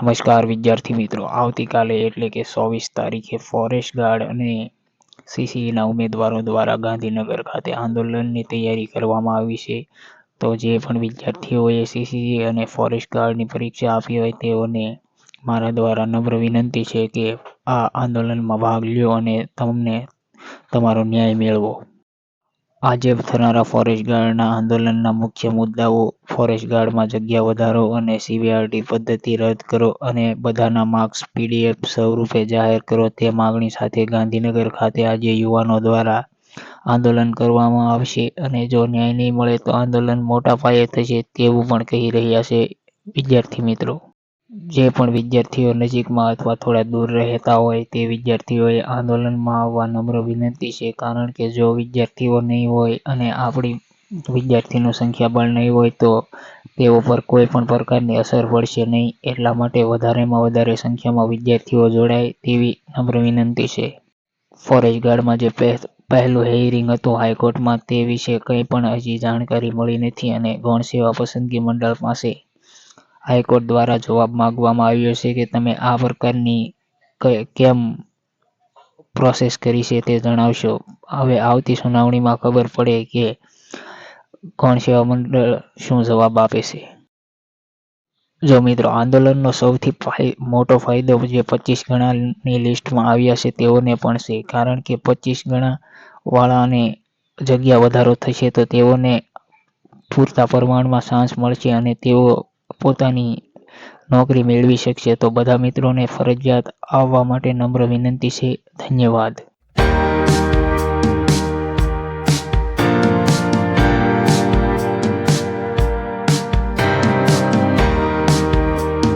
નમસ્કાર વિદ્યાર્થી મિત્રો, આવતીકાલે એટલે કે 24 તારીખે ફોરેસ્ટ ગાર્ડ અને સીસીઈના ઉમેદવારો દ્વારા ગાંધીનગર ખાતે આંદોલનની તૈયારી કરવામાં આવી છે. તો જે પણ વિદ્યાર્થીઓએ સીસીઈ અને ફોરેસ્ટ ગાર્ડની પરીક્ષા આપી હોય તેઓને મારા દ્વારા નમ્ર વિનંતી છે કે આ આંદોલનમાં ભાગ લ્યો અને તમને તમારો ન્યાય મેળવો. આજે થનારા ફોરેસ્ટ ગાર્ડના આંદોલનના મુખ્ય મુદ્દાઓ: ફોરેસ્ટ ગાર્ડમાં જગ્યા વધારો અને સીવીઆરટી પદ્ધતિ રદ કરો અને બધાના માર્ક્સ પીડીએફ સ્વરૂપે જાહેર કરો તે માગણી સાથે ગાંધીનગર ખાતે આજે યુવાનો દ્વારા આંદોલન કરવામાં આવશે અને જો ન્યાય નહીં મળે તો આંદોલન મોટા પાયે થશે તેવું પણ કહી રહ્યા છે વિદ્યાર્થી મિત્રો. જે પણ વિદ્યાર્થીઓ નજીકમાં અથવા થોડા દૂર રહેતા હોય તે વિદ્યાર્થીઓએ આંદોલનમાં આવવા નમ્ર વિનંતી છે, કારણ કે જો વિદ્યાર્થીઓ નહીં હોય અને આપણી વિદ્યાર્થીનું સંખ્યાબળ નહીં હોય તો તેઓ પર કોઈ પણ પ્રકારની અસર પડશે નહીં. એટલા માટે વધારેમાં વધારે સંખ્યામાં વિદ્યાર્થીઓ જોડાય તેવી નમ્ર વિનંતી છે. ફોરેસ્ટ ગાર્ડમાં જે પહેલું હિયરિંગ હતું હાઈકોર્ટમાં તે વિશે કંઈ પણ હજી જાણકારી મળી નથી અને ગૌણ સેવા પસંદગી મંડળ પાસે હાઈકોર્ટ દ્વારા જવાબ માંગવામાં આવ્યો છે કે તમે આ પ્રકારની કેમ પ્રોસેસ કરી છે તે જણાવશો. હવે આવતી સુનાવણીમાં ખબર પડે કે ગૌણ સેવા મંડળ શું જવાબ આપે છે. જો મિત્રો, આંદોલનનો સૌથી મોટો ફાયદો જે 25 ગણાની લિસ્ટમાં આવ્યા છે તેઓને પણ છે, કારણ કે 25 ગણા વાળાને જગ્યા વધારો થશે તો તેઓને પૂરતા પ્રમાણમાં ચાન્સ મળશે અને તેઓ પોતાની નોકરી મેળવી શકશે. તો બધા મિત્રોને ફરજિયાત આવવા માટે નમ્ર વિનંતી છે. ધન્યવાદ.